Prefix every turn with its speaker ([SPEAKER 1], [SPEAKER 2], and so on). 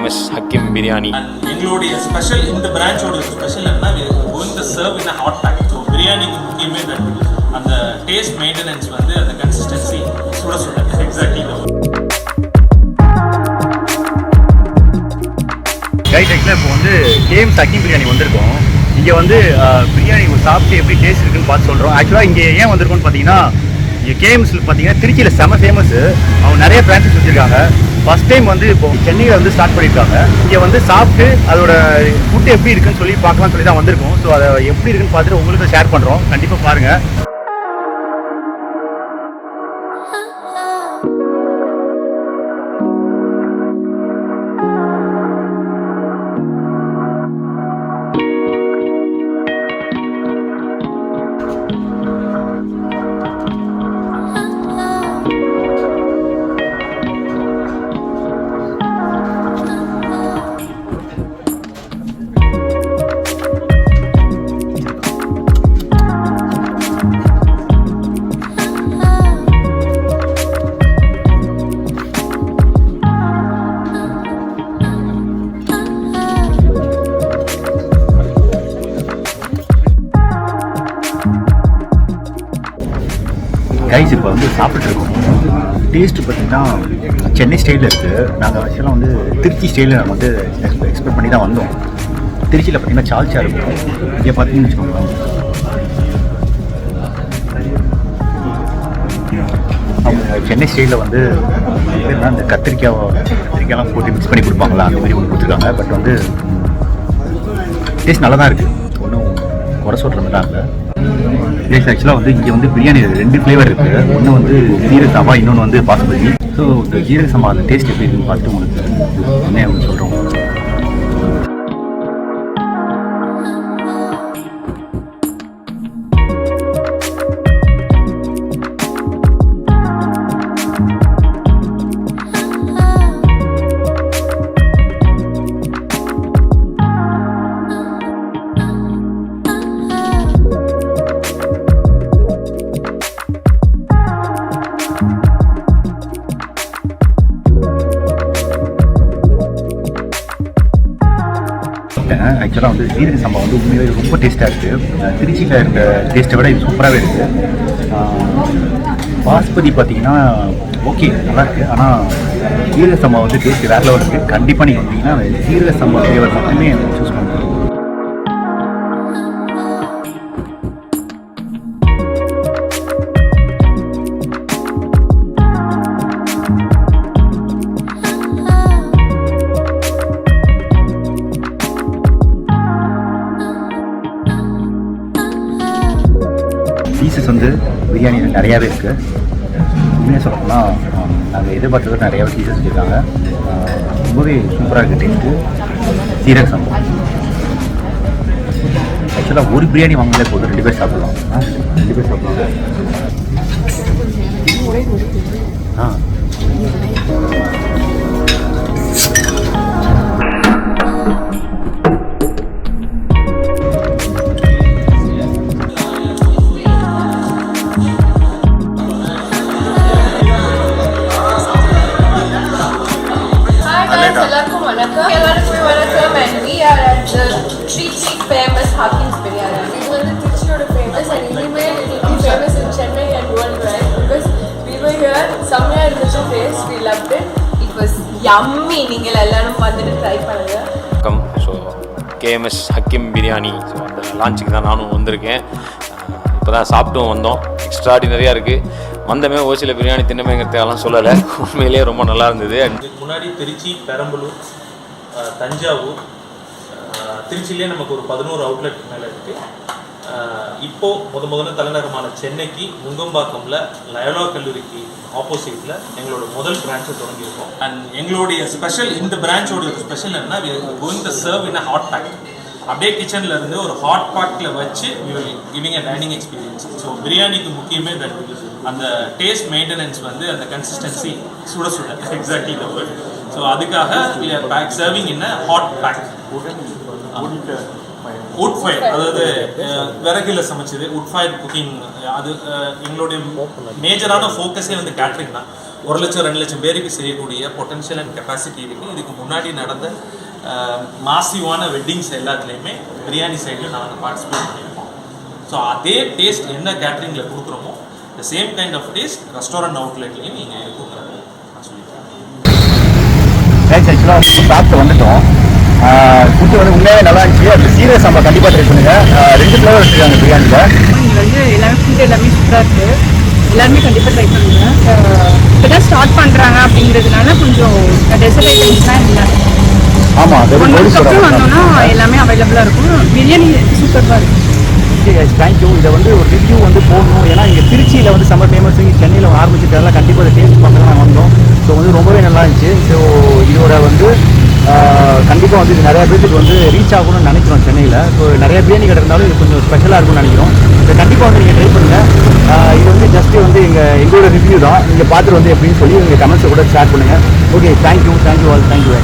[SPEAKER 1] KMS Hakkim Biriyani.
[SPEAKER 2] எங்களுடைய special இந்த பிரான்ச்சோட special என்ன, we are going to serve in a hot pack. So பிரியாணிக்கு முக்கியமே அந்த டேஸ்ட் மெயின்டெனன்ஸ் வந்து அந்த கன்சிஸ்டன்சி சுட சுட எக்ஸாக்ட்லி.
[SPEAKER 3] கைட் ஆக்சுவலாக இப்போ வந்து KMS Hakkim பிரியாணி வந்திருக்கோம். இங்கே வந்து பிரியாணி சாப்பிட்டு எப்படி டேஸ்ட் இருக்குன்னு பார்த்து சொல்கிறோம். ஆக்சுவலாக இங்கே ஏன் வந்திருக்கோன்னு பார்த்தீங்கன்னா, இங்கே KMSல பார்த்தீங்கன்னா திருச்சியில் செம ஃபேமஸ். அவங்க நிறைய பிரான்ச்சஸ் வச்சுருக்காங்க. ஃபஸ்ட் டைம் வந்து இப்போ சென்னையில் வந்து ஸ்டார்ட் பண்ணியிருக்காங்க. இங்கே வந்து சாப்பிட்டு அதோட ஃபுட்டு எப்படி இருக்குன்னு சொல்லி பார்க்கலாம்னு சொல்லி தான் வந்திருக்கோம். ஸோ அதை எப்படி இருக்குன்னு பார்த்துட்டு உங்களுக்கு ஷேர் பண்ணுறோம். கண்டிப்பாக பாருங்கள். கைஸ் இப்போ வந்து சாப்பிட்ருக்கோம். டேஸ்ட்டு பார்த்திங்கன்னா சென்னை ஸ்டைலில் இருக்குது. நாங்கள் ஆக்சுவலாக வந்து திருச்சி ஸ்டைலில் நாங்கள் வந்து எக்ஸ்பெக்ட் பண்ணி தான் வந்தோம். திருச்சியில் பார்த்திங்கன்னா சால்ச்சா இருக்கும். இங்கே பார்த்தீங்கன்னு வச்சுக்கோங்க, அவங்க சென்னை ஸ்டைலில் வந்து அந்த கத்திரிக்காயெல்லாம் போட்டு மிக்ஸ் பண்ணி கொடுப்பாங்களா, அந்த மாதிரி ஒன்று கொடுத்துருக்காங்க. பட் வந்து டேஸ்ட் நல்லா தான் இருக்குது. ஒன்றும் குறை சொல்கிற மாதிரி தான் இல்லை. டேஸ்ட் ஆக்சுவலாக வந்து இங்கே வந்து பிரியாணி 2 ஃப்ளேவர் இருக்குது. ஒன்று வந்து ஜீரக சம்பா, இன்னொன்று வந்து பாசுமதி. ஸோ இந்த ஜீரக சம்பா அந்த டேஸ்ட் எப்படி இருக்குன்னு பார்த்துட்டு உங்களுக்கு என்ன அவங்க சொல்கிறோம். ஆக்சுவலாக வந்து ஜீரக சம்பா வந்து உண்மையிலே ரொம்ப டேஸ்ட்டாக இருக்குது. திருச்சியில் இருக்க டேஸ்ட்டை விட இது சூப்பராகவே இருக்குது. பாஸ்மதி பார்த்தீங்கன்னா ஓகே நல்லா இருக்குது. ஆனால் ஜீரக சம்பா வந்து டேஸ்ட் வேறு லெவல் இருக்குது. கண்டிப்பாக நீங்கள் வந்தீங்கன்னா ஜீரக சம்பா ஃப்ளேவர் மட்டுமே சூஸ் பண்ணுங்க. பீசஸ் வந்து பிரியாணியில் நிறையாவே இருக்குது. உண்மையாக சொல்லப்போனால் நாங்கள் எதிர்பார்த்தது நிறையாவே பீசஸ் வச்சுருக்காங்க. ரொம்பவே சூப்பராக இருக்குது டேஸ்ட்டு. ஜீரக சம்பா ஆக்சுவலாக ஒரு பிரியாணி வாங்கினாலே போதும், 2 பேர் சாப்பிட்லாம். 2 பேர் சாப்பிட்லாம்.
[SPEAKER 4] And we are at the Trichy KMS Hakkim Biriyani. This was the Trichy famous and anyway it will be famous in Chennai and worldwide because we were here somewhere in such a place. We loved it. It was yummy. நீங்கள் எல்லாரும் வந்துட்டு try பண்ணுங்க.
[SPEAKER 1] வணக்கம். So KMS Hakkim Biriyani, so அந்த லான்ச்சுக்கு தான் நானும் வந்திருக்கேன். இப்போ தான் சாப்பிட்டும் வந்தோம். எக்ஸ்ட்ராடினரியாக இருக்குது. வந்தமே ஓசில பிரியாணி தின்னமேங்கிறதெல்லாம் சொல்லலை. உண்மையிலேயே ரொம்ப நல்லா இருந்தது.
[SPEAKER 2] இதுக்கு முன்னாடி திருச்சி, பெரம்பலூர், தஞ்சாவூர், திருச்சியிலே நமக்கு ஒரு 11 அவுட்லெட் மேலே இருக்குது. இப்போது முதல்ல தலைநகரமான சென்னைக்கு நுங்கம்பாக்கமில் லயோலா கல்லூரிக்கு ஆப்போசிட்டில் எங்களோட முதல் பிரான்ச்சை தொடங்கியிருக்கோம். அண்ட் எங்களுடைய ஸ்பெஷல் இந்த பிரான்ச்சோட ஸ்பெஷல் என்ன, we are going to serve in a hot pack. அப்படியே கிச்சனில் இருந்து ஒரு ஹாட் பேக்கில் வச்சு we will giving a dining experience. So பிரியாணிக்கு முக்கியமே அந்த டேஸ்ட் மெயின்டெனன்ஸ் வந்து அந்த கன்சிஸ்டன்சி சுட சுட எக்ஸாக்ட்லி த வேர்ட். ஸோ அதுக்காக we are serving in a hot pack. Would fire, அதாவது விறகுல சமைச்சது வுட் ஃபயர் குக்கிங். அது எங்களுடைய மேஜரான ஃபோக்கஸே வந்து கேட்ரிங் தான். 1 லட்சம் 2 லட்சம் பேருக்கு செய்யக்கூடிய பொட்டன்ஷியல் அண்ட் கெப்பாசிட்டி இருக்குது. இதுக்கு முன்னாடி நடந்த மாசிவான வெட்டிங்ஸ் எல்லாத்துலேயுமே பிரியாணி சைடில் நாங்கள் பார்ட்டிசிபேட் பண்ணியிருக்கோம். ஸோ அதே டேஸ்ட் என்ன கேட்ரிங்கில் கொடுக்குறோமோ the same kind of taste restaurant அவுட்லெட்லேயும் நீங்கள் இருக்குங்கிறது நான் சொல்லியிருக்கேன்.
[SPEAKER 3] ஆக்சுவலாக சாப்பிட்டு வந்துட்டோம். ஃபுட்டு வந்து உண்மையாக நல்லா இருந்துச்சு. அது சீரியஸ் நம்ம கண்டிப்பாக ட்ரை பண்ணுங்கள். 2 ஃப்ளேவர் வச்சுருக்காங்க பிரியாணியில்.
[SPEAKER 5] இங்கே வந்து எல்லாமே ஃபுட் எல்லாமே சூப்பராக இருக்குது. எல்லாருமே கண்டிப்பாக ட்ரை பண்ணுங்கள். இப்போ தான் ஸ்டார்ட் பண்ணுறாங்க அப்படிங்கிறதுனால கொஞ்சம் டெசர்ட் ஐட்டம்ஸ்லாம் இல்லை.
[SPEAKER 3] ஆமாம்,
[SPEAKER 5] அதுக்கப்புறம் வந்தோம்னா எல்லாமே அவைலபிளாக இருக்கும். பிரியாணி சூப்பராக இருக்குது.
[SPEAKER 3] தேங்க்யூ. இதை வந்து ஒரு ரிவ்யூ வந்து போடணும். ஏன்னா இங்கே திருச்சியில் வந்து செம்ம ஃபேமஸ். இங்கே சென்னையில் ஆரம்பிச்சிட்டதெல்லாம் கண்டிப்பாக அதை டேஸ்ட் பார்க்க தான் வந்தோம். ஸோ வந்து ரொம்பவே நல்லா இருந்துச்சு. ஸோ இதோட வந்து கண்டிப்பாக வந்து இது நிறையா பேருக்கு வந்து ரீச் ஆகணும்னு நினைக்கிறோம் சென்னையில். ஸோ நிறைய பிரியாணி கடை இருந்தாலும் இது கொஞ்சம் ஸ்பெஷலாக இருக்கும்னு நினைக்கிறோம். ஸோ கண்டிப்பாக வந்து நீங்கள் ட்ரை பண்ணுங்கள். இது வந்து ஜஸ்ட்டு வந்து எங்களோட ரிவ்யூ தான். நீங்கள் பார்த்துட்டு வந்து எப்படின்னு சொல்லி உங்கள் கமெண்ட்ஸை கூட ஷேர் பண்ணுங்கள். Okay, thank you all, thank you.